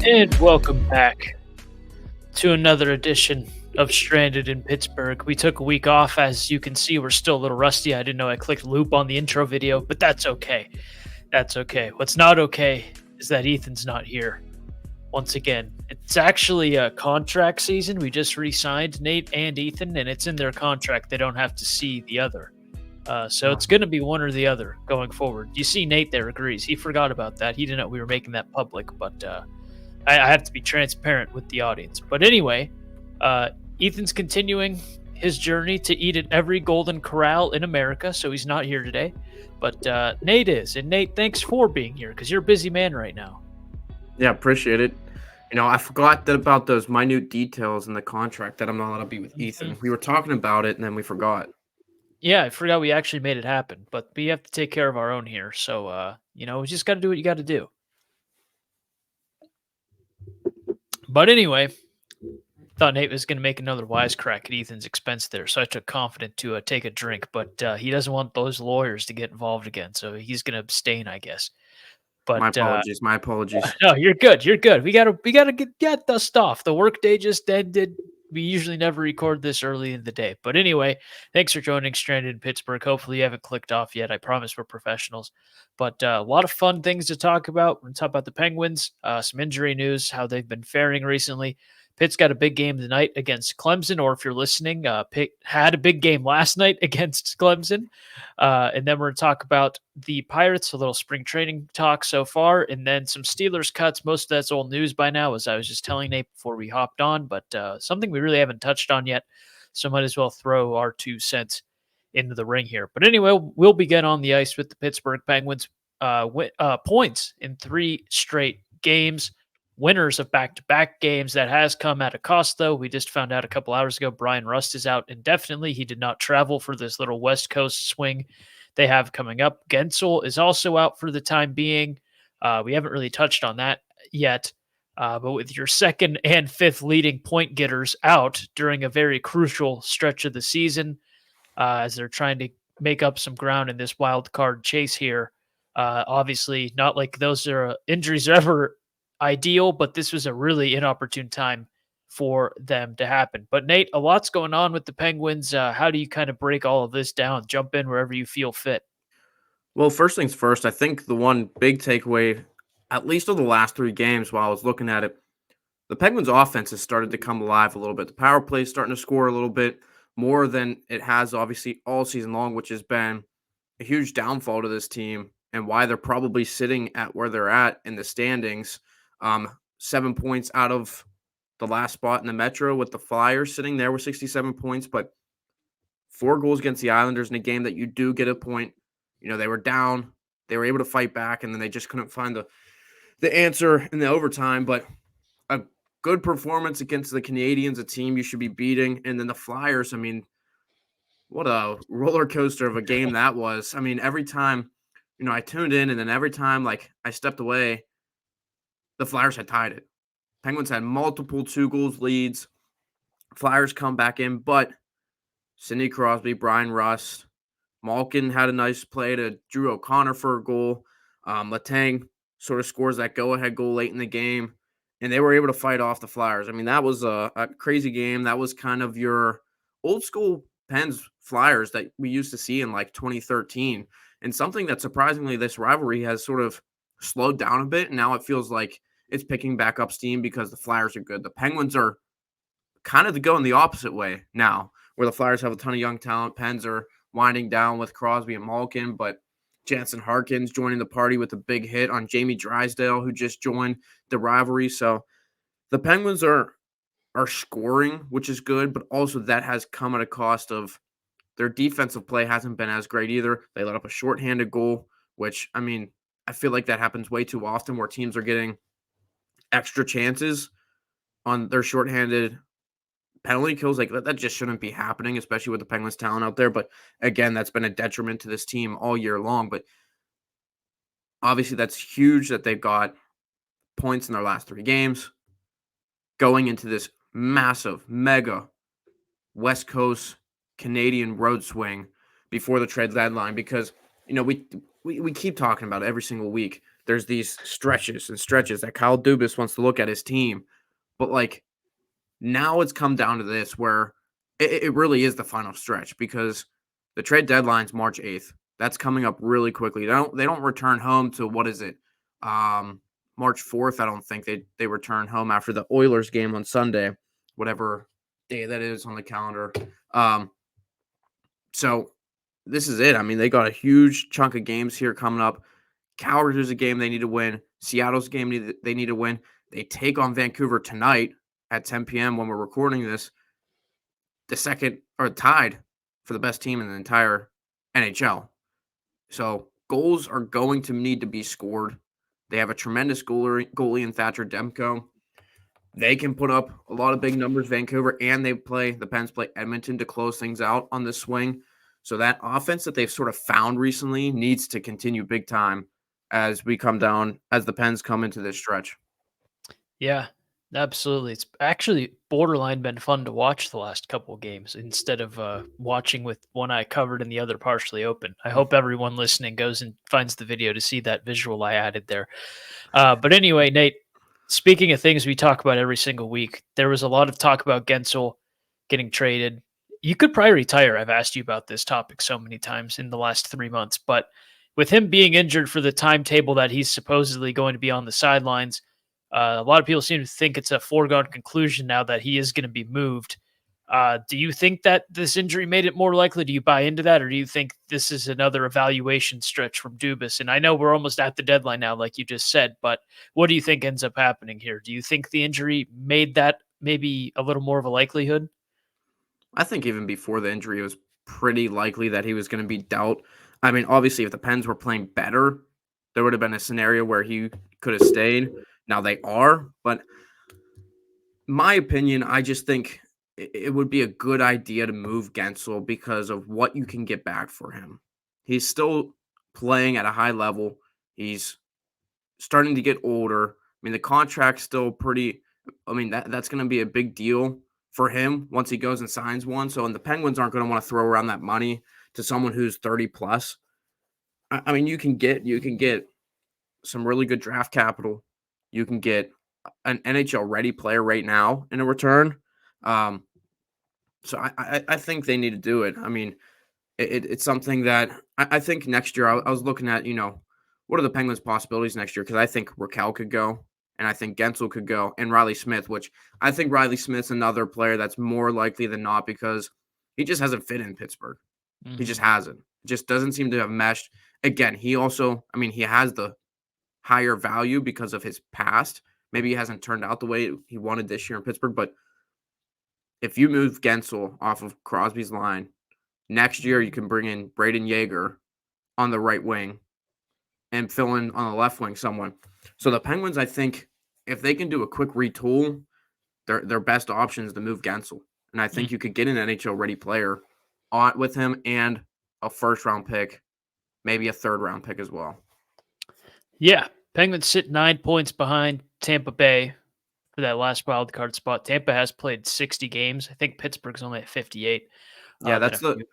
And welcome back to another edition of Stranded in Pittsburgh. We took a week off. As you can see, we're still a little rusty. I didn't know I clicked loop on the intro video, but that's okay. That's okay. What's not okay is that Ethan's not here once again. It's actually a contract season. We just re signed Nate and Ethan, and it's in their contract. They don't have to see the other. So Oh, it's going to be one or the other going forward. You see, Nate there agrees. He forgot about that. He didn't know we were making that public, but I have to be transparent with the audience. But anyway, uh, Ethan's continuing his journey to eat at every Golden Corral in America, so he's not here today. But Nate is. And Nate, thanks for being here because you're a busy man right now. yeah, appreciate it. I forgot that about those minute details in the contract that I'm not allowed to be with Mhm. Ethan. We were talking about it and then we forgot. Yeah, I forgot we actually made it happen, but we have to take care of our own here. So, we just got to do what you got to do. But anyway, thought Nate was going to make another wisecrack at Ethan's expense there, so I took confident to take a drink. But he doesn't want those lawyers to get involved again, so he's going to abstain, I guess. My But apologies. My apologies. no, you're good. You're good. We gotta get dust off. The workday just ended. We usually never record this early in the day. But anyway, thanks for joining Stranded in Pittsburgh. Hopefully you haven't clicked off yet. I promise we're professionals. But a lot of fun things to talk about. We're gonna talk about the Penguins, some injury news, how they've been faring recently. Pitt's got a big game tonight against Clemson, or if you're listening, Pitt had a big game last night against Clemson. And then we're going to talk about the Pirates, a little spring training talk so far, and then some Steelers cuts. Most of that's old news by now, as I was just telling Nate before we hopped on, but something we really haven't touched on yet. So might as well throw our 2 cents into the ring here. But anyway, we'll begin on the ice with the Pittsburgh Penguins points in 3 straight games. Winners of back-to-back games. That has come at a cost, though. We just found out a couple hours ago Bryan Rust is out indefinitely. He did not travel for this little West Coast swing they have coming up. Gensel is also out for the time being. We haven't really touched on that yet. But with your second and fifth leading point getters out during a very crucial stretch of the season, as they're trying to make up some ground in this wild card chase here. Obviously, not like those are injuries are ever ideal, but this was a really inopportune time for them to happen. But Nate, a lot's going on with the Penguins. How do you kind of break all of this down? Jump in wherever you feel fit. Well, first things first, I think the one big takeaway, at least of the last 3 games while I was looking at it, the Penguins offense has started to come alive a little bit. The power play is starting to score a little bit more than it has obviously all season long, which has been a huge downfall to this team and why they're probably sitting at where they're at in the standings. 7 points out of the last spot in the Metro with the Flyers sitting there with 67 points, but 4 goals against the Islanders in a game that you do get a point. They were down, they were able to fight back, and then they just couldn't find the answer in the overtime. But a good performance against the Canadians, a team you should be beating, and then the Flyers. I mean, what a roller coaster of a game that was. I mean, every time, I tuned in, and then every time, like, I stepped away, the Flyers had tied it. Penguins had multiple 2 goals leads. Flyers come back in, but Sidney Crosby, Bryan Rust, Malkin had a nice play to Drew O'Connor for a goal. Letang sort of scores that go-ahead goal late in the game, and they were able to fight off the Flyers. I mean, that was a crazy game. That was kind of your old school Pens Flyers that we used to see in like 2013, and something that surprisingly this rivalry has sort of slowed down a bit, and now it feels like it's picking back up steam because the Flyers are good. The Penguins are kind of going the opposite way now, where the Flyers have a ton of young talent. Pens are winding down with Crosby and Malkin, but Jansen Harkins joining the party with a big hit on Jamie Drysdale, who just joined the rivalry. So the Penguins are scoring, which is good, but also that has come at a cost of their defensive play hasn't been as great either. They let up a shorthanded goal, which, I mean, I feel like that happens way too often where teams are getting extra chances on their shorthanded penalty kills. Like that just shouldn't be happening, especially with the Penguins talent out there. But again, that's been a detriment to this team all year long. But obviously that's huge that they've got points in their last 3 games going into this massive, mega West Coast Canadian road swing before the trade deadline, because we keep talking about it every single week. there's these stretches and stretches that Kyle Dubas wants to look at his team. But like now it's come down to this where it really is the final stretch because the trade deadline's March 8th. That's coming up really quickly. They don't return home to what is it? March 4th. I don't think they return home after the Oilers game on Sunday, whatever day that is on the calendar. Um, so this is it. I mean, they got a huge chunk of games here coming up. Calgary is a game they need to win. Seattle's game they need to win. They take on Vancouver tonight at 10 p.m. when we're recording this, the second or tied for the best team in the entire NHL. So goals are going to need to be scored. They have a tremendous goalie in Thatcher Demko. They can put up a lot of big numbers, Vancouver, and the Pens play Edmonton to close things out on this swing. So that offense that they've sort of found recently needs to continue big time as the Pens come into this stretch. Yeah, absolutely. It's actually borderline been fun to watch the last couple of games instead of watching with one eye covered and the other partially open. I hope everyone listening goes and finds the video to see that visual I added there. But anyway, Nate, speaking of things we talk about every single week, there was a lot of talk about Gensel getting traded. You could probably retire. I've asked you about this topic so many times in the last 3 months, but with him being injured for the timetable that he's supposedly going to be on the sidelines, a lot of people seem to think it's a foregone conclusion now that he is going to be moved. Do you think that this injury made it more likely? Do you buy into that, or do you think this is another evaluation stretch from Dubas? And I know we're almost at the deadline now, like you just said, but what do you think ends up happening here? Do you think the injury made that maybe a little more of a likelihood? I think even before the injury, it was pretty likely that he was going to be dealt. I mean, obviously, if the Pens were playing better, there would have been a scenario where he could have stayed. Now they are, but my opinion, I just think it would be a good idea to move Gensel because of what you can get back for him. He's still playing at a high level. He's starting to get older. I mean, the contract's still pretty. I mean, that's going to be a big deal for him once he goes and signs one. So, and the Penguins aren't going to want to throw around that money to someone who's 30 plus. I mean, you can get some really good draft capital. You can get an NHL ready player right now in a return. Um, so I think they need to do it. I mean, it's something that I think next year I was looking at, what are the Penguins' possibilities next year? Because I think Raquel could go, and I think Gensel could go, and Riley Smith, which I think Riley Smith's another player that's more likely than not because he just hasn't fit in Pittsburgh. He just Hmm. hasn't. Just doesn't seem to have meshed. Again, he also, I mean, he has the higher value because of his past. Maybe he hasn't turned out the way he wanted this year in Pittsburgh, but if you move Gensel off of Crosby's line, next year you can bring in Braden Yeager on the right wing and fill in on the left wing someone. So the Penguins, I think, if they can do a quick retool, their best option is to move Gensel. And I think you could get an NHL ready player on with him and a first round pick, maybe a third round pick as well. Yeah, Penguins sit 9 points behind Tampa Bay for that last wild card spot. Tampa has played 60 games. I think Pittsburgh's only at 58. Yeah, Been that's a the few.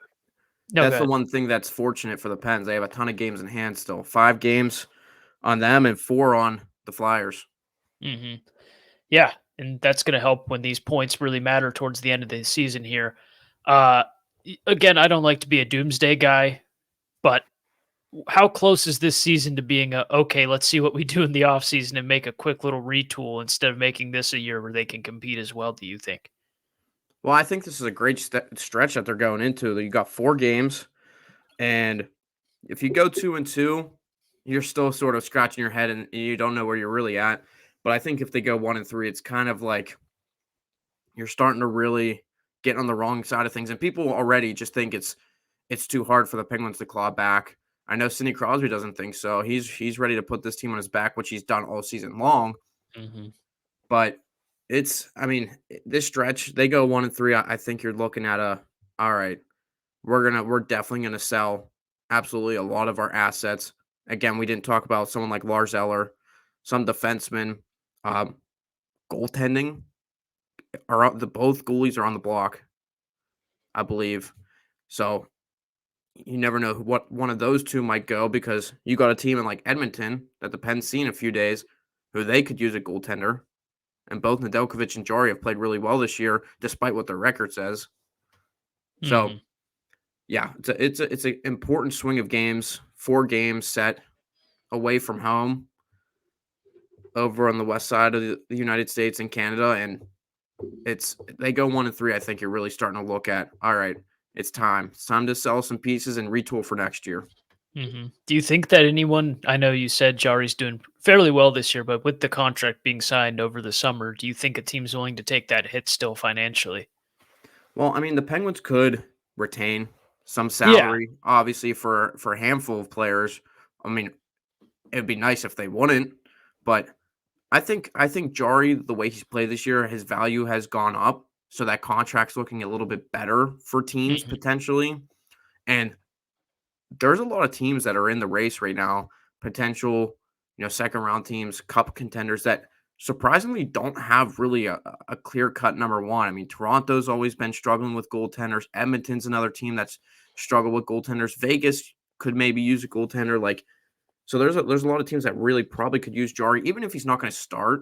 No, go that's the ahead. one thing that's fortunate for the Pens. They have a ton of games in hand still. 5 games on them and 4 on the Flyers. Hmm. Yeah, and that's going to help when these points really matter towards the end of the season here. Uh, Again, I don't like to be a doomsday guy, but how close is this season to being okay, let's see what we do in the offseason and make a quick little retool instead of making this a year where they can compete as well, do you think? Well, I think this is a great stretch that they're going into. You got 4 games, and if you go 2-2, you're still sort of scratching your head and you don't know where you're really at. But I think if they go 1-3, it's kind of like you're starting to really get on the wrong side of things, and people already just think it's too hard for the Penguins to claw back. I know Sidney Crosby doesn't think so. He's ready to put this team on his back, which he's done all season long. Hmm. But I mean, this stretch they go 1-3. I think you're looking at all right. We're definitely gonna sell absolutely a lot of our assets. Again, we didn't talk about someone like Lars Eller, some defensemen, um, goaltending are out. The both goalies are on the block, I believe. So you never know what one of those two might go because you got a team in like Edmonton that the Penn's seen a few days who they could use a goaltender. And both Nedeljkovic and Jari have played really well this year, despite what their record says. So Hmm. yeah, it's an important swing of games. 4 games set away from home over on the west side of the United States and Canada, and they go 1-3. I think you're really starting to look at, all right, it's time. It's time to sell some pieces and retool for next year. Do you think that anyone? I know you said Jari's doing fairly well this year, but with the contract being signed over the summer, do you think a team's willing to take that hit still financially? Well, I mean, the Penguins could retain some Yeah. salary, obviously for a handful of players. I mean, it'd be nice if they wouldn't, but I think Jari, the way he's played this year, his value has gone up, so that contract's looking a little bit better for teams Hmm. potentially. And there's a lot of teams that are in the race right now, potential, second round teams, cup contenders that surprisingly don't have really a clear cut number one. I mean, Toronto's always been struggling with goaltenders. Edmonton's another team that's struggled with goaltenders. Vegas could maybe use a goaltender. Like, so there's a lot of teams that really probably could use Jari, even if he's not going to start.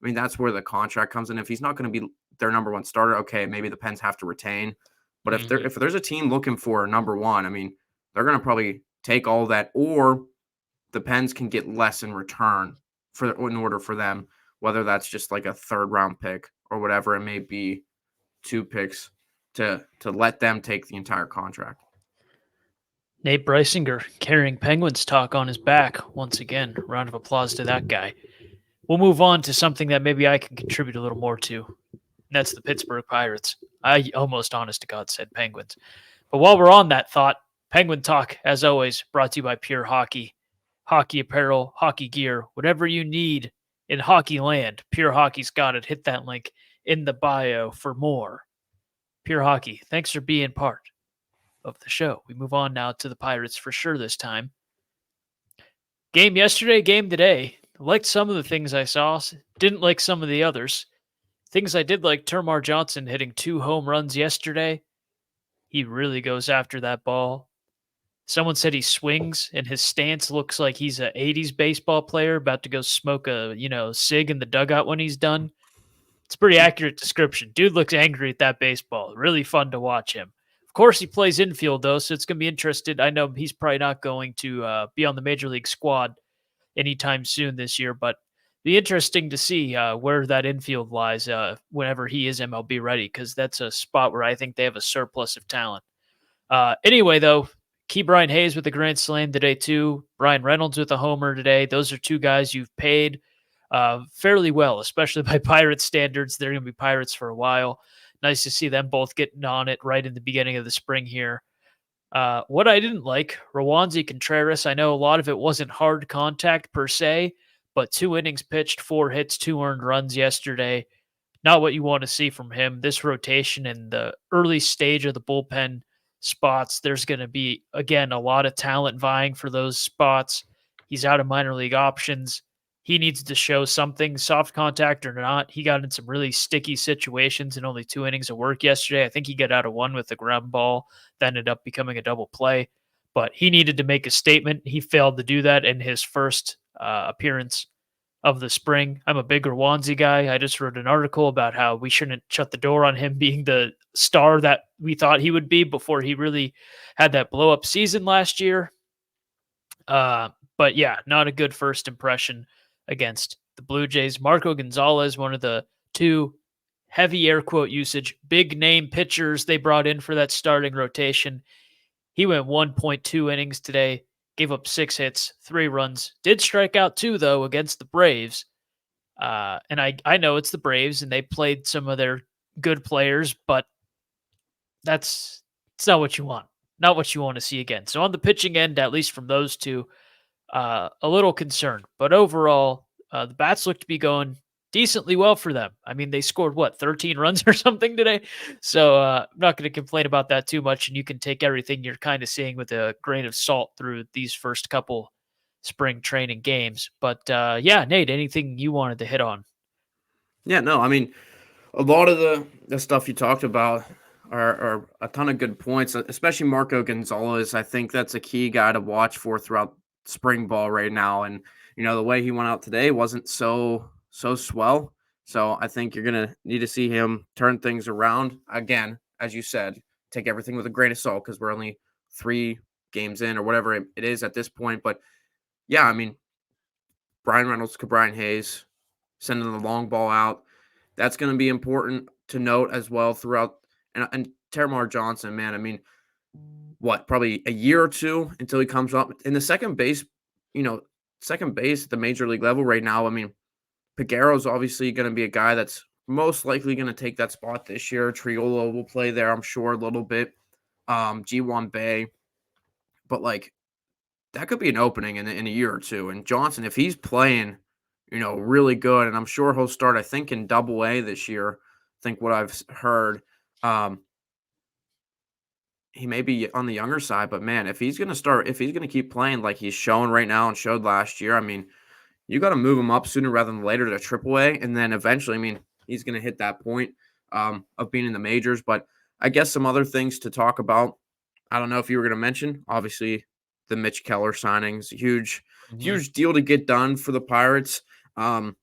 I mean, that's where the contract comes in. If he's not going to be their number one starter, okay, maybe the Pens have to retain. But Hmm. if there's a team looking for a number one, I mean, they're going to probably take all that, or the Pens can get less in return in order for them, whether that's just like a third round pick or whatever it may be, 2 picks to let them take the entire contract. Nate Breisinger carrying Penguins talk on his back once again. Round of applause to that guy. We'll move on to something that maybe I can contribute a little more to. And that's the Pittsburgh Pirates. I almost, honest to God, said Penguins. But while we're on that thought, Penguin Talk, as always, brought to you by Pure Hockey. Hockey apparel, hockey gear, whatever you need in hockey land, Pure Hockey's got it. Hit that link in the bio for more. Pure Hockey, thanks for being part of the show. We move on now to the Pirates for sure this time. Game yesterday, game today. Liked some of the things I saw, didn't like some of the others. Things I did like, Termar Johnson hitting 2 home runs yesterday. He really goes after that ball. Someone said he swings and his stance looks like he's a 80s baseball player about to go smoke a, cig in the dugout when he's done. It's a pretty accurate description. Dude looks angry at that baseball. Really fun to watch him. Of course, he plays infield, though, so it's going to be interesting. I know he's probably not going to be on the major league squad anytime soon this year, but be interesting to see where that infield lies whenever he is MLB ready, because that's a spot where I think they have a surplus of talent. Anyway, though, Key Brian Hayes with a grand slam today, too. Brian Reynolds with a homer today. Those are two guys you've paid fairly well, especially by Pirates standards. They're going to be Pirates for a while. Nice to see them both getting on it right in the beginning of the spring here. What I didn't like, Rowanzi Contreras, I know a lot of it wasn't hard contact per se, but 2 innings pitched, 4 hits, 2 earned runs yesterday. Not what you want to see from him. This rotation in the early stage of the bullpen spots, there's going to be, again, a lot of talent vying for those spots. He's out of minor league options. He needs to show something, soft contact or not. He got in some really sticky situations in only 2 innings of work yesterday. I think he got out of one with a ground ball that ended up becoming a double play. But he needed to make a statement. He failed to do that in his first appearance of the spring. I'm a big Rwanzi guy. I just wrote an article about how we shouldn't shut the door on him being the star that we thought he would be before he really had that blow up season last year. But yeah, not a good first impression against the Blue Jays. Marco Gonzalez, one of the two heavy air quote usage, big name pitchers they brought in for that starting rotation. He went 1.2 innings today, gave up 6 hits, 3 runs. Did strike out 2, though, against the Braves. And I know it's the Braves, and they played some of their good players, but it's not what you want. Not what you want to see again. So on the pitching end, at least from those two, a little concerned. But overall, the bats look to be going decently well for them. I mean, they scored what, 13 runs or something today? So I'm not going to complain about that too much. And you can take everything you're kind of seeing with a grain of salt through these first couple spring training games. But yeah, Nate, anything you wanted to hit on? Yeah, no, I mean, a lot of the stuff you talked about, are a ton of good points, especially Marco Gonzalez. I think that's a key guy to watch for throughout spring ball right now. And the way he went out today wasn't so swell. So I think you're gonna need to see him turn things around again, as you said. Take everything with a grain of salt because we're only 3 games in or whatever it is at this point. But yeah, I mean, Brian Reynolds, Brian Hayes, sending the long ball out. That's going to be important to note as well throughout. And Terramar Johnson, man, I mean, what, probably a year or two until he comes up in the you know, second base at the major league level right now. I mean, Peguero's obviously going to be a guy that's most likely going to take that spot this year. Triolo will play there, I'm sure, a little bit. G1 Bay, but like that could be an opening in a year or two. And Johnson, if he's playing, really good, and I'm sure he'll start, I think, in Double A this year. I think what I've heard. Um, he may be on the younger side, but man, if he's gonna keep playing like he's showing right now and showed last year, I mean, you got to move him up sooner rather than later to Triple A, and then eventually, I mean, he's gonna hit that point of being in the majors. But I guess some other things to talk about. I don't know if you were gonna mention, obviously, the Mitch Keller signings, Mhm. huge deal to get done for the Pirates. Um,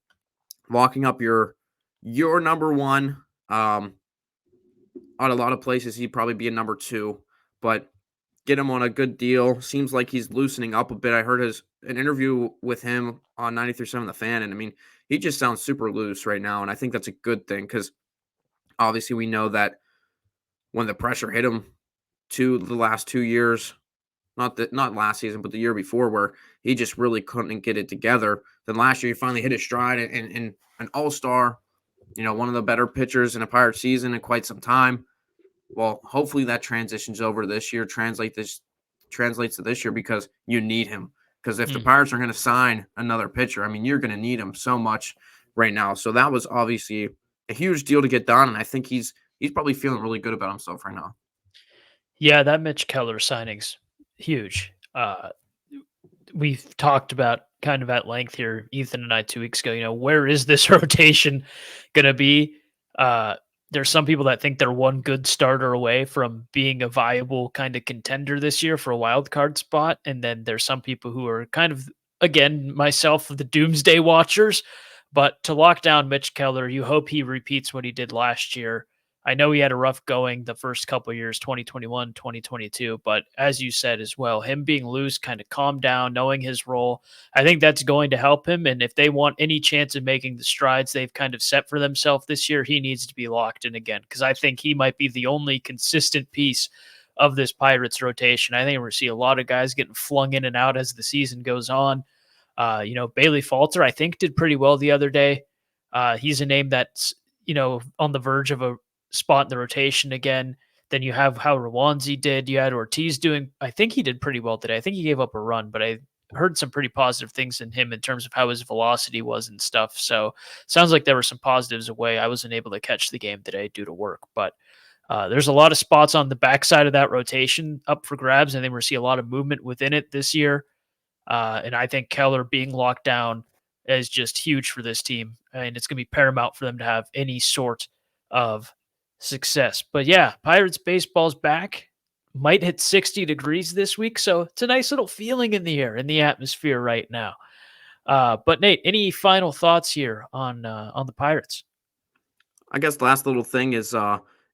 Locking up your number one. On a lot of places, he'd probably be a number two, but get him on a good deal. Seems like he's loosening up a bit. I heard an interview with him on 93.7 The Fan, and I mean, he just sounds super loose right now, and I think that's a good thing because obviously we know that when the pressure hit him the last 2 years, not last season, but the year before, where he just really couldn't get it together. Then last year he finally hit his stride and an all-star, one of the better pitchers in a Pirate season in quite some time. Well, hopefully that transitions over to this year, translates to this year because you need him. Because if the Mm. Pirates are going to sign another pitcher, I mean, you're going to need him so much right now. So that was obviously a huge deal to get done, and I think he's probably feeling really good about himself right now. Yeah, that Mitch Keller signing's huge. We've talked about kind of at length here, Ethan and I 2 weeks ago. Where is this rotation going to be? Uh, there's some people that think they're one good starter away from being a viable kind of contender this year for a wild card spot, and then there's some people who are kind of, again, myself, the doomsday watchers. But to lock down Mitch Keller, you hope he repeats what he did last year. I know he had a rough going the first couple of years, 2021, 2022, but as you said as well, him being loose, kind of calm down, knowing his role, I think that's going to help him. And if they want any chance of making the strides they've kind of set for themselves this year, he needs to be locked in again because I think he might be the only consistent piece of this Pirates rotation. I think we're going to see a lot of guys getting flung in and out as the season goes on. Bailey Falter, I think, did pretty well the other day. He's a name that's, on the verge of a spot in the rotation again. Then you have how Rawanzi did. You had Ortiz doing, I think he did pretty well today. I think he gave up a run, but I heard some pretty positive things in him in terms of how his velocity was and stuff. So sounds like there were some positives away. I wasn't able to catch the game today due to work, but there's a lot of spots on the backside of that rotation up for grabs. And then we're see a lot of movement within it this year. And I think Keller being locked down is just huge for this team. And it's going to be paramount for them to have any sort of success. But yeah, Pirates baseball's back. Might hit 60 degrees this week. So it's a nice little feeling in the air, in the atmosphere right now. But Nate, any final thoughts here on the Pirates? I guess the last little thing is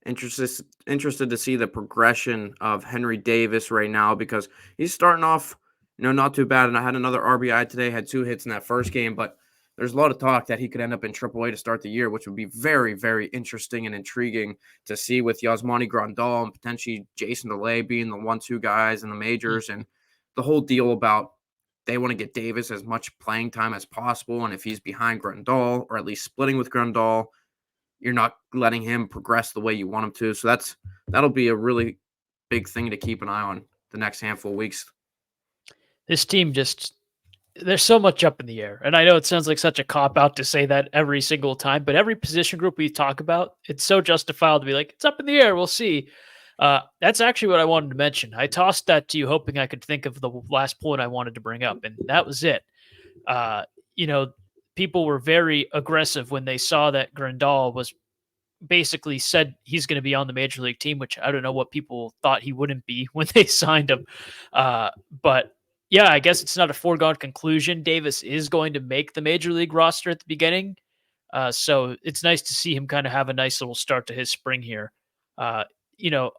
interested to see the progression of Henry Davis right now because he's starting off, not too bad. And I had another RBI today, had 2 hits in that first game, but there's a lot of talk that he could end up in AAA to start the year, which would be very, very interesting and intriguing to see with Yasmani Grandal and potentially Jason DeLay being the 1-2 guys in the Mm. majors, and the whole deal about they want to get Davis as much playing time as possible. And if he's behind Grandal or at least splitting with Grandal, you're not letting him progress the way you want him to. So that'll be a really big thing to keep an eye on the next handful of weeks. This team just there's so much up in the air. And I know it sounds like such a cop out to say that every single time, but every position group we talk about, it's so justifiable to be like, it's up in the air. We'll see. That's actually what I wanted to mention. I tossed that to you, hoping I could think of the last point I wanted to bring up, and that was it. Uh, you know, People were very aggressive when they saw that Grandal was basically said he's going to be on the major league team, which I don't know what people thought he wouldn't be when they signed him. But yeah, I guess it's not a foregone conclusion. Davis is going to make the major league roster at the beginning. So it's nice to see him kind of have a nice little start to his spring here. Uh,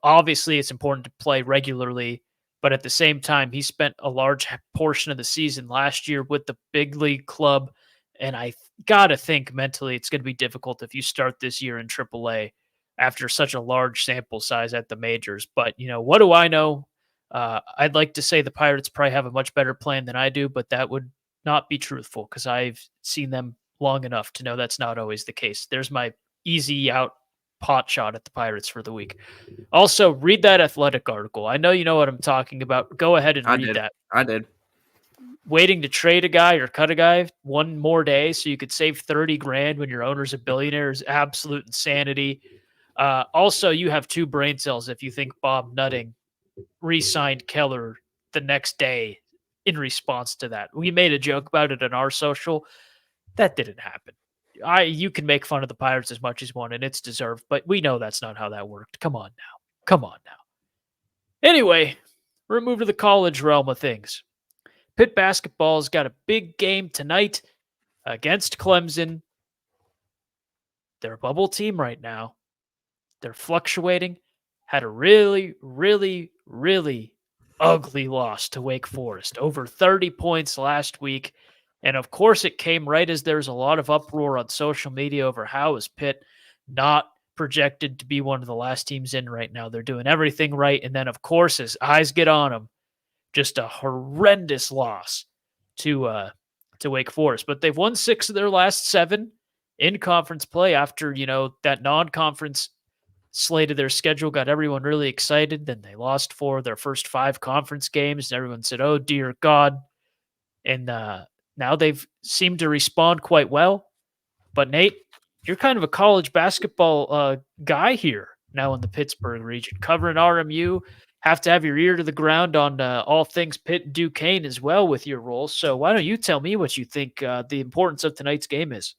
obviously it's important to play regularly, but at the same time, he spent a large portion of the season last year with the big league club. And I got to think mentally it's going to be difficult if you start this year in AAA after such a large sample size at the majors. But, what do I know? I'd like to say the Pirates probably have a much better plan than I do, but that would not be truthful because I've seen them long enough to know that's not always the case. There's my easy out pot shot at the Pirates for the week. Also, read that Athletic article. I know you know what I'm talking about. Go ahead and I read did. that. I did. Waiting to trade a guy or cut a guy one more day so you could save 30 grand when your owner's a billionaire is absolute insanity. Also, you have two brain cells if you think Bob Nutting re-signed Keller the next day in response to that. We made a joke about it in our social. That didn't happen. You can make fun of the Pirates as much as one, and it's deserved, but we know that's not how that worked. Come on now. Come on now. Anyway, we're moving to the college realm of things. Pitt basketball's got a big game tonight against Clemson. They're a bubble team right now. They're fluctuating. Had a really, really, really ugly loss to Wake Forest, over 30 points last week. And of course, it came right as there's a lot of uproar on social media over how is Pitt not projected to be one of the last teams in right now. They're doing everything right. And then, of course, as eyes get on them, just a horrendous loss to Wake Forest. But they've won 6 of their last 7 in conference play after, that non-conference slate of their schedule got everyone really excited. Then they lost 4 of their first 5 conference games, and everyone said, "Oh dear God!" And now they've seemed to respond quite well. But Nate, you're kind of a college basketball guy here now in the Pittsburgh region, covering RMU. Have to have your ear to the ground on all things Pitt and Duquesne as well with your role. So why don't you tell me what you think the importance of tonight's game is?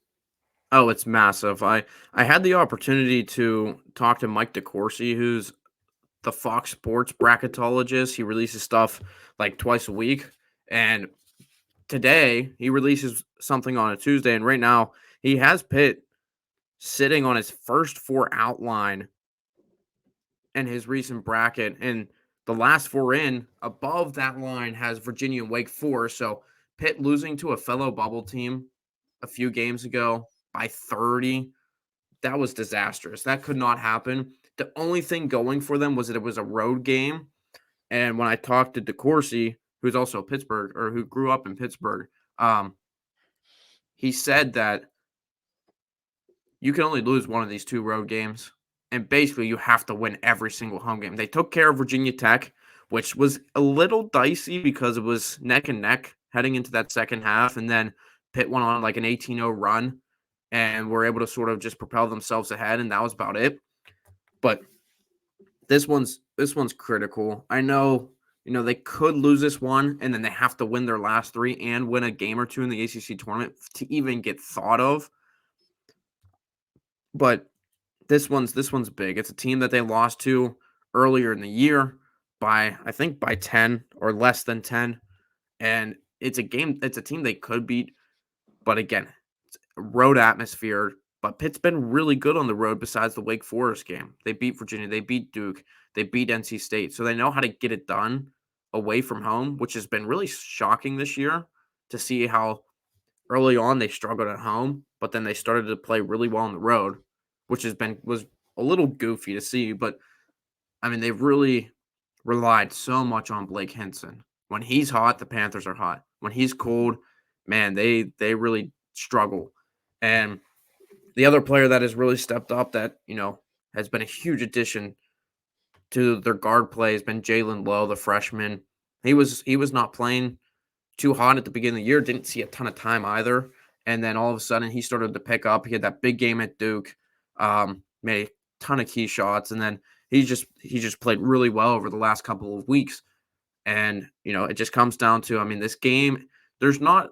Oh, it's massive. I had the opportunity to talk to Mike DeCourcy, who's the Fox Sports bracketologist. He releases stuff like twice a week, and today he releases something on a Tuesday. And right now he has Pitt sitting on his first 4 outline in his recent bracket, and the last 4 in above that line has Virginia and Wake Forest. So Pitt losing to a fellow bubble team a few games ago by 30, that was disastrous. That could not happen. The only thing going for them was that it was a road game. And when I talked to DeCourcy, who's also Pittsburgh or who grew up in Pittsburgh, he said that you can only lose one of these 2 road games. And basically, you have to win every single home game. They took care of Virginia Tech, which was a little dicey because it was neck and neck heading into that second half. And then Pitt went on like an 18-0 run and were able to sort of just propel themselves ahead. And that was about it. But this one's critical. I know, they could lose this one and then they have to win their last 3 and win a game or 2 in the ACC tournament to even get thought of. But this one's big. It's a team that they lost to earlier in the year by, I think, by 10 or less than 10. And it's a team they could beat. But again, it's a road atmosphere. But Pitt's been really good on the road besides the Wake Forest game. They beat Virginia. They beat Duke. They beat NC State. So they know how to get it done away from home, which has been really shocking this year to see how early on they struggled at home, but then they started to play really well on the road, which was a little goofy to see. But I mean, they've really relied so much on Blake Hinson. When he's hot, the Panthers are hot. When he's cold, man, they really struggle. And the other player that has really stepped up that, has been a huge addition to their guard play has been Jalen Lowe, the freshman. He was not playing too hot at the beginning of the year, didn't see a ton of time either. And then all of a sudden he started to pick up. He had that big game at Duke, made a ton of key shots, and then he just played really well over the last couple of weeks. And, it just comes down to, I mean, this game, there's not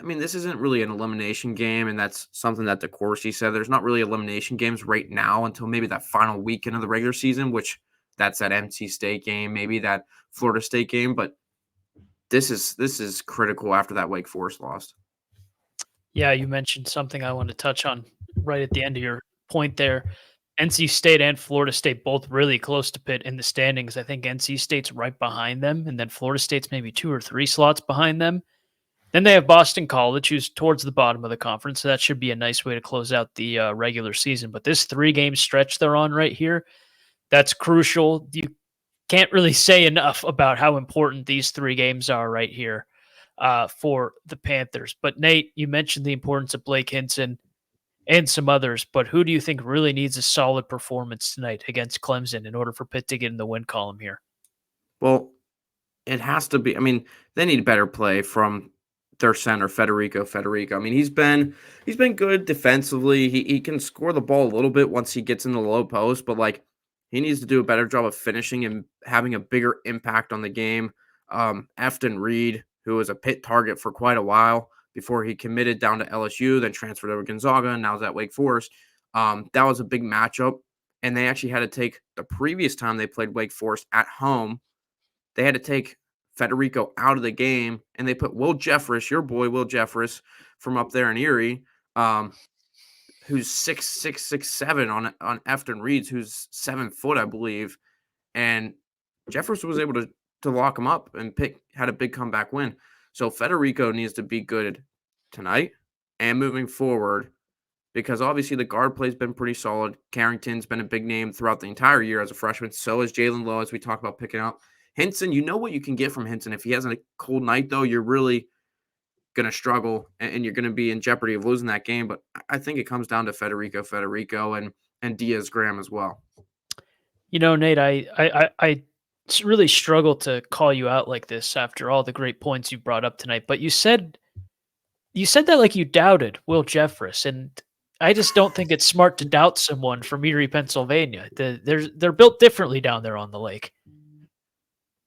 I mean, this isn't really an elimination game, and that's something that DeCourcy said. There's not really elimination games right now until maybe that final weekend of the regular season, which that's that NC State game, maybe that Florida State game. But this is critical after that Wake Forest loss. Yeah, you mentioned something I want to touch on right at the end of your point there. NC State and Florida State both really close to Pitt in the standings. I think NC State's right behind them, and then Florida State's maybe 2 or 3 slots behind them. Then they have Boston College, who's towards the bottom of the conference, so that should be a nice way to close out the regular season. But this 3-game stretch they're on right here, that's crucial. You can't really say enough about how important these 3 games are right here for the Panthers. But Nate, you mentioned the importance of Blake Hinson and some others, but who do you think really needs a solid performance tonight against Clemson in order for Pitt to get in the win column here? Well, it has to be. I mean, they need better play from their center, Federico. I mean, he's been good defensively. He can score the ball a little bit once he gets in the low post, but like he needs to do a better job of finishing and having a bigger impact on the game. Afton Reed, who was a Pitt target for quite a while before he committed down to LSU, then transferred over to Gonzaga, and now is at Wake Forest. That was a big matchup, and they actually had to take the previous time they played Wake Forest at home. They had to take Federico out of the game, and they put Will Jeffress, your boy Will Jeffress, from up there in Erie, who's 6'6", 6'7" on Efton Reed's, who's 7 foot, I believe, and Jeffress was able to lock him up and had a big comeback win. So Federico needs to be good tonight and moving forward because obviously the guard play's been pretty solid. Carrington's been a big name throughout the entire year as a freshman. So is Jalen Lowe, as we talked about picking up. Hinson, you know what you can get from Hinson. If he has a cold night, though, you're really going to struggle and you're going to be in jeopardy of losing that game. But I think it comes down to Federico, and Diaz Graham as well. You know, Nate, I really struggle to call you out like this after all the great points you brought up tonight. But you said that like you doubted Will Jeffress, and I just don't think it's smart to doubt someone from Erie, Pennsylvania. They're built differently down there on the lake.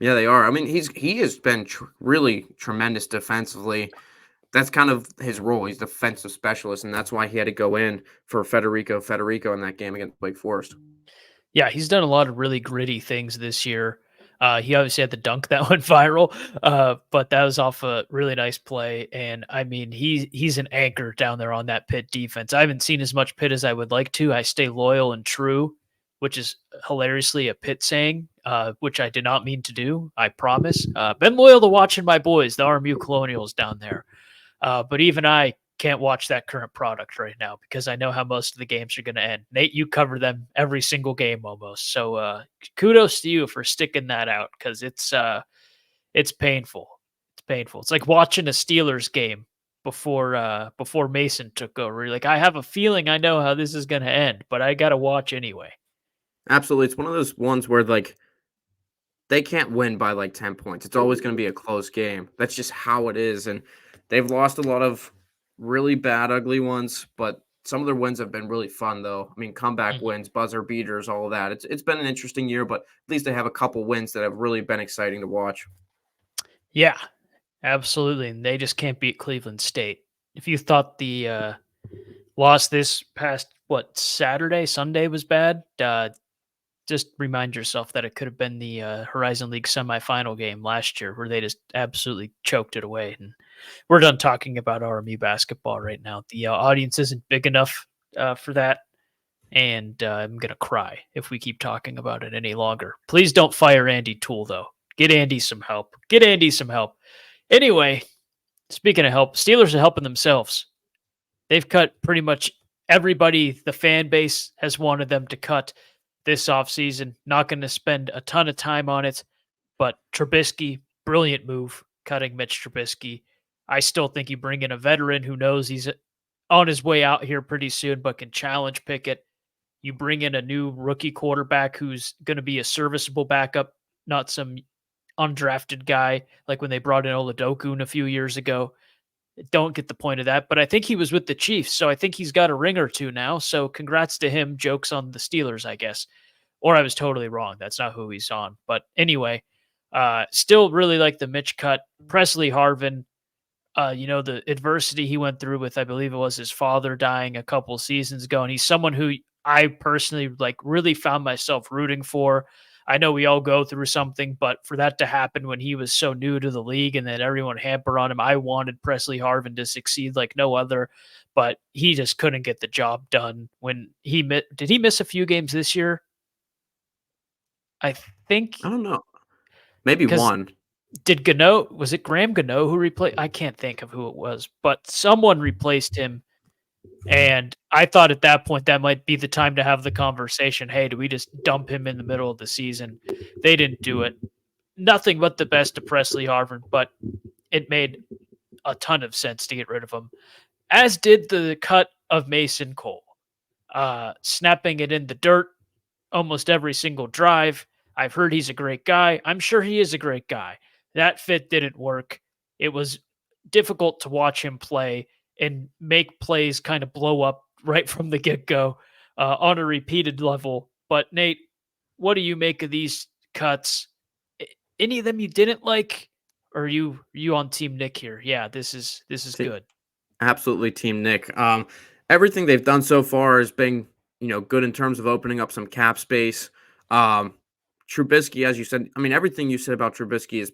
Yeah, they are. I mean, he has been really tremendous defensively. That's kind of his role. He's defensive specialist, and that's why he had to go in for Federico in that game against Wake Forest. Yeah, he's done a lot of really gritty things this year. He obviously had the dunk that went viral, but that was off a really nice play. And I mean, he's an anchor down there on that Pitt defense. I haven't seen as much Pitt as I would like to. I stay loyal and true, which is hilariously a Pitt saying, which I did not mean to do. I promise. Been loyal to watching my boys, the RMU Colonials down there. But even I can't watch that current product right now because I know how most of the games are going to end. Nate, you cover them every single game almost. So kudos to you for sticking that out because it's painful. It's painful. It's like watching a Steelers game before Mason took over. You're like, I have a feeling I know how this is going to end, but I got to watch anyway. Absolutely. It's one of those ones where like they can't win by like 10 points. It's always going to be a close game. That's just how it is. And they've lost a lot of really bad, ugly ones, but some of their wins have been really fun, though. I mean, comeback Mhm. wins, buzzer beaters, all of that. It's been an interesting year, but at least they have a couple wins that have really been exciting to watch. Yeah, absolutely. And they just can't beat Cleveland State. If you thought the loss this past Sunday was bad, just remind yourself that it could have been the Horizon League semifinal game last year where they just absolutely choked it away. And we're done talking about RMU basketball right now. The audience isn't big enough for that. And I'm going to cry if we keep talking about it any longer. Please don't fire Andy Toole, though. Get Andy some help. Get Andy some help. Anyway, speaking of help, Steelers are helping themselves. They've cut pretty much everybody the fan base has wanted them to cut this offseason. Not going to spend a ton of time on it, but Trubisky, brilliant move, cutting Mitch Trubisky. I still think you bring in a veteran who knows he's on his way out here pretty soon, but can challenge Pickett. You bring in a new rookie quarterback who's going to be a serviceable backup, not some undrafted guy like when they brought in Oladokun a few years ago. Don't get the point of that, but I think he was with the Chiefs, so I think he's got a ring or two now. So congrats to him. Jokes on the Steelers, I guess. Or I was totally wrong. That's not who he's on. But anyway, still really like the Mitch cut. Presley Harvin, the adversity he went through with, I believe it was his father dying a couple seasons ago, and he's someone who I personally like really found myself rooting for. I know we all go through something, but for that to happen when he was so new to the league and then everyone hamper on him, I wanted Presley Harvin to succeed like no other, but he just couldn't get the job done when did he miss a few games this year? I think I don't know. Maybe because one. did Gano was it Graham Gano who replaced? I can't think of who it was, but someone replaced him. And I thought at that point that might be the time to have the conversation. Hey, do we just dump him in the middle of the season? They didn't do it. Nothing but the best of Presley Harvin, but it made a ton of sense to get rid of him. As did the cut of Mason Cole, snapping it in the dirt almost every single drive. I've heard he's a great guy. I'm sure he is a great guy. That fit didn't work. It was difficult to watch him play and make plays kind of blow up right from the get go on a repeated level. But Nate, what do you make of these cuts? Any of them you didn't like? Or are you on Team Nick here? Yeah, this is T- good. Absolutely, Team Nick. Everything they've done so far has been, good in terms of opening up some cap space. Um, Trubisky, as you said, I mean, everything you said about Trubisky is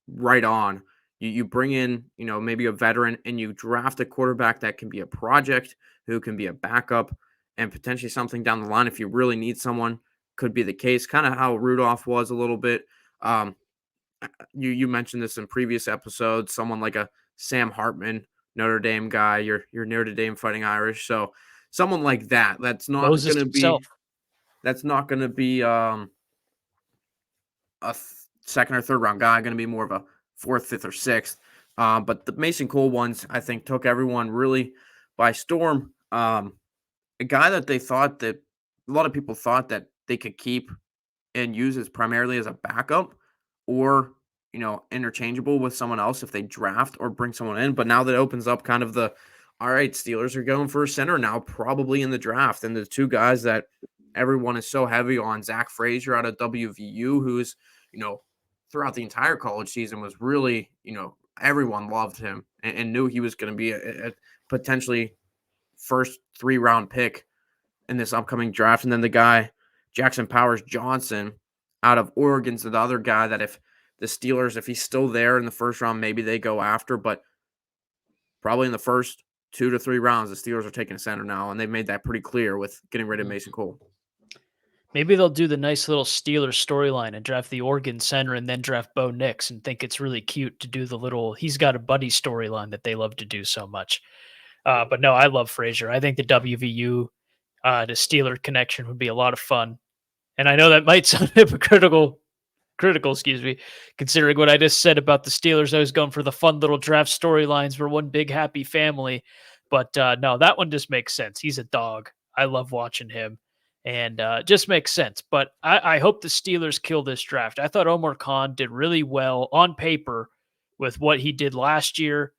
right on. You bring in, maybe a veteran and you draft a quarterback that can be a project, who can be a backup, and potentially something down the line if you really need someone. Could be the case, kind of how Rudolph was a little bit. Um, you mentioned this in previous episodes. Someone like a Sam Hartman, Notre Dame guy, your Notre Dame Fighting Irish. So someone like that. Moses himself. That's not gonna be second or third round guy. Going to be more of a fourth, fifth, or sixth. But the Mason Cole ones, I think, took everyone really by storm. A guy that they thought that a lot of people thought that they could keep and use as primarily as a backup or, interchangeable with someone else if they draft or bring someone in. But now that opens up kind of the, all right, Steelers are going for a center now, probably in the draft. And the two guys that everyone is so heavy on, Zach Frazier out of WVU, who's, you know, throughout the entire college season was really, everyone loved him and knew he was going to be a potentially first 3-round pick in this upcoming draft. And then the guy, Jackson Powers Johnson out of Oregon's the other guy that if the Steelers, if he's still there in the first round, maybe they go after, but probably in the first 2 to 3 rounds, the Steelers are taking a center now, and they've made that pretty clear with getting rid of Mason Cole. Maybe they'll do the nice little Steelers storyline and draft the Oregon center and then draft Bo Nix and think it's really cute to do the little he's got a buddy storyline that they love to do so much. But no, I love Frazier. I think the WVU to Steeler connection would be a lot of fun. And I know that might sound critical, excuse me, considering what I just said about the Steelers. I was going for the fun little draft storylines for one big happy family. But no, that one just makes sense. He's a dog. I love watching him. And just makes sense. But I hope the Steelers kill this draft. I thought Omar Khan did really well on paper with what he did last year.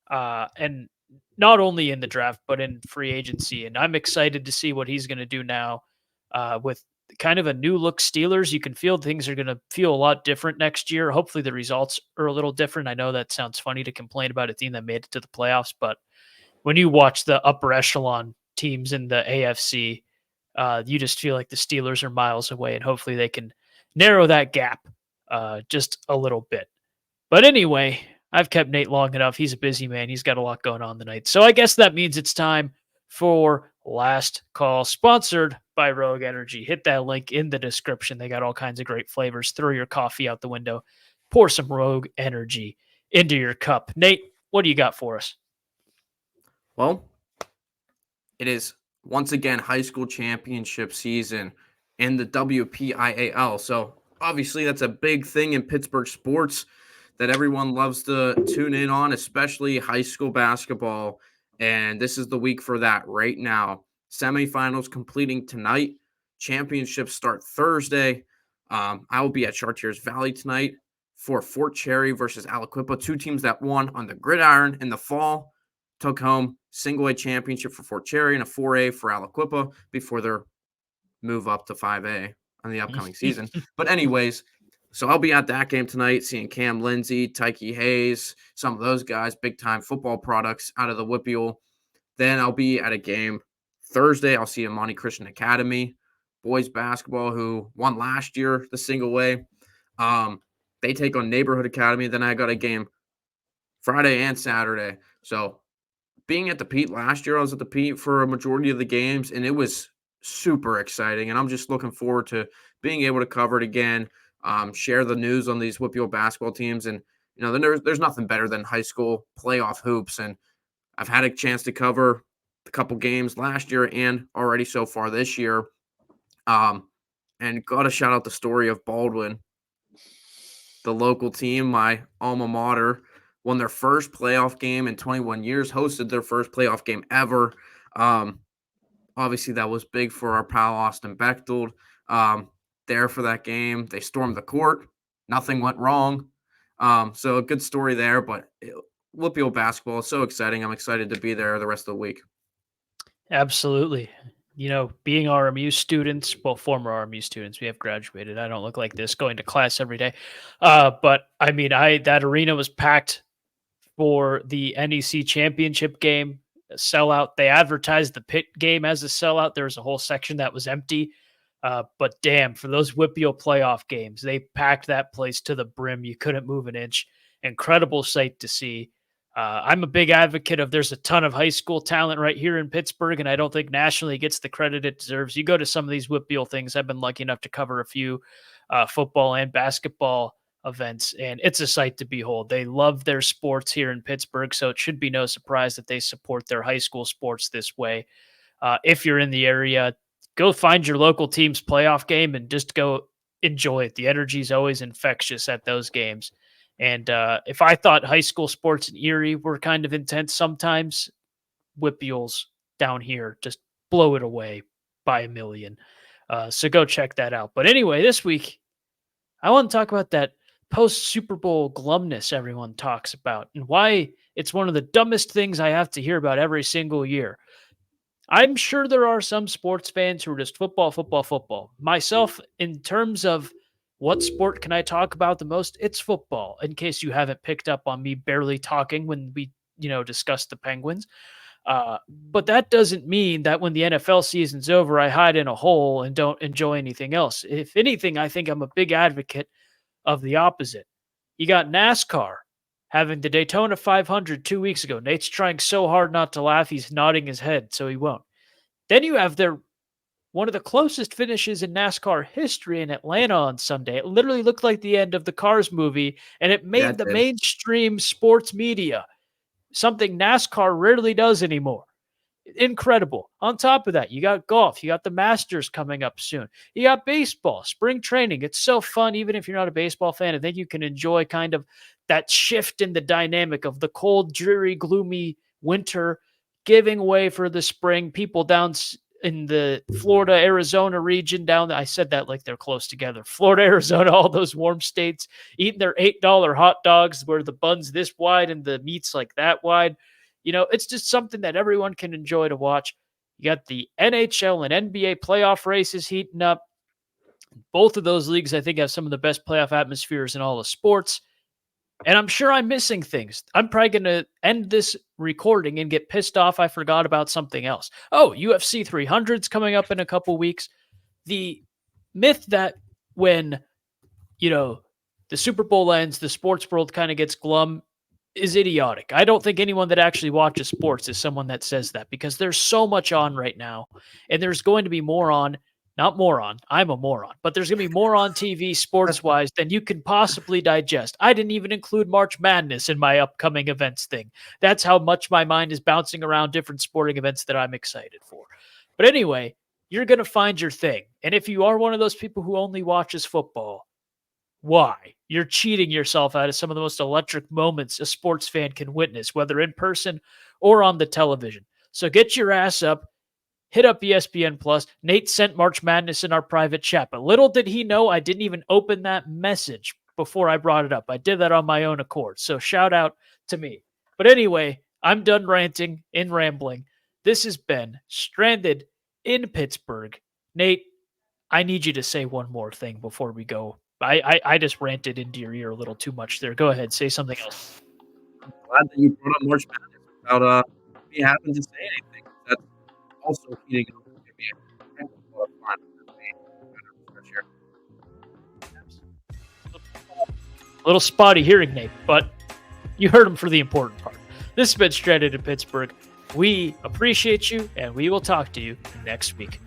And not only in the draft, but in free agency. And I'm excited to see what he's going to do now with kind of a new look Steelers. You can feel things are going to feel a lot different next year. Hopefully, the results are a little different. I know that sounds funny to complain about a team that made it to the playoffs, but when you watch the upper echelon teams in the AFC, you just feel like the Steelers are miles away, and hopefully they can narrow that gap just a little bit. But anyway, I've kept Nate long enough. He's a busy man. He's got a lot going on tonight. So I guess that means it's time for Last Call, sponsored by Rogue Energy. Hit that link in the description. They got all kinds of great flavors. Throw your coffee out the window. Pour some Rogue Energy into your cup. Nate, what do you got for us? Well, it is once again high school championship season in the WPIAL. So obviously that's a big thing in Pittsburgh sports that everyone loves to tune in on, especially high school basketball. And this is the week for that right now. Semifinals completing tonight. Championships start Thursday. I will be at Chartiers Valley tonight for Fort Cherry versus Aliquippa, two teams that won on the gridiron in the fall, took home single A championship for Fort Cherry and a 4A for Aliquippa before their move up to 5A on the upcoming season. But anyways, So I'll be at that game tonight, seeing Cam Lindsey, Tyke Hayes, some of those guys, big time football products out of the Whippeal. Then I'll be at a game Thursday. I'll see Amani Christian Academy, boys basketball, who won last year the single way. Um, they take on Neighborhood Academy. Then I got a game Friday and Saturday. So being at the Pete last year, I was at the Pete for a majority of the games, and it was super exciting. And I'm just looking forward to being able to cover it again, share the news on these Whippeal basketball teams. And, then there's nothing better than high school playoff hoops. And I've had a chance to cover a couple games last year and already so far this year. And got to shout out the story of Baldwin, the local team, my alma mater, won their first playoff game in 21 years, hosted their first playoff game ever. Um, Obviously, that was big for our pal Austin Bechtold. There for that game, they stormed the court. Nothing went wrong. So a good story there, but Whippeal basketball is so exciting. I'm excited to be there the rest of the week. Absolutely. Being RMU students, well, former RMU students, we have graduated. I don't look like this going to class every day. But I mean, that arena was packed for the NEC championship game, a sellout. They advertised the Pitt game as a sellout. There was a whole section that was empty. But damn, for those Whippeal playoff games, they packed that place to the brim. You couldn't move an inch. Incredible sight to see. I'm a big advocate of there's a ton of high school talent right here in Pittsburgh, and I don't think nationally it gets the credit it deserves. You go to some of these Whippeal things. I've been lucky enough to cover a few football and basketball events, and it's a sight to behold. They love their sports here in Pittsburgh, so it should be no surprise that they support their high school sports this way. If you're in the area, go find your local team's playoff game and just go enjoy it. The energy is always infectious at those games. And if I thought high school sports in Erie were kind of intense sometimes, Whippeals down here just blow it away by a million. So go check that out. But anyway, this week, I want to talk about that post Super Bowl glumness everyone talks about and why it's one of the dumbest things I have to hear about every single year. I'm sure there are some sports fans who are just football, football, football. Myself, in terms of what sport can I talk about the most, it's football. In case you haven't picked up on me barely talking when we, discussed the Penguins. But that doesn't mean that when the NFL season's over, I hide in a hole and don't enjoy anything else. If anything, I think I'm a big advocate of the opposite. You got NASCAR having the Daytona 500 2 weeks ago. Nate's trying so hard not to laugh, he's nodding his head, so he won't. Then you have one of the closest finishes in NASCAR history in Atlanta on Sunday. It literally looked like the end of the Cars movie, and it Yeah, made it the did. mainstream sports media, something NASCAR rarely does anymore. Incredible. On top of that, you got golf. You got the Masters coming up soon. You got baseball, spring training. It's so fun, even if you're not a baseball fan. I think you can enjoy kind of that shift in the dynamic of the cold, dreary, gloomy winter giving way for the spring. People down in the Florida, Arizona region down there. I said that like they're close together. Florida, Arizona, all those warm states eating their $8 hot dogs where the bun's this wide and the meat's like that wide. It's just something that everyone can enjoy to watch. You got the NHL and NBA playoff races heating up. Both of those leagues, I think, have some of the best playoff atmospheres in all of sports. And I'm sure I'm missing things. I'm probably going to end this recording and get pissed off I forgot about something else. Oh, UFC 300's coming up in a couple weeks. The myth that when, the Super Bowl ends, the sports world kind of gets glum is idiotic. I don't think anyone that actually watches sports is someone that says that because there's so much on right now, and there's going to be more on. Not more on. I'm a moron, but there's going to be more on TV sports wise than you can possibly digest. I didn't even include March Madness in my upcoming events thing. That's how much my mind is bouncing around different sporting events that I'm excited for. But anyway, you're going to find your thing. And if you are one of those people who only watches football, why? You're cheating yourself out of some of the most electric moments a sports fan can witness, whether in person or on the television. So get your ass up, hit up ESPN Plus. Nate sent March Madness in our private chat, but little did he know I didn't even open that message before I brought it up. I did that on my own accord. So shout out to me. But anyway, I'm done ranting and rambling. This has been Stranded in Pittsburgh. Nate, I need you to say one more thing before we go I just ranted into your ear a little too much there. Go ahead, say something else. Glad that you brought up March Madness without me having to say anything. That's also heating up. It's gonna be a heck of a lot of fun as we enter the stretch here. A little spotty hearing, Nate, but you heard him for the important part. This has been Stranded in Pittsburgh. We appreciate you, and we will talk to you next week.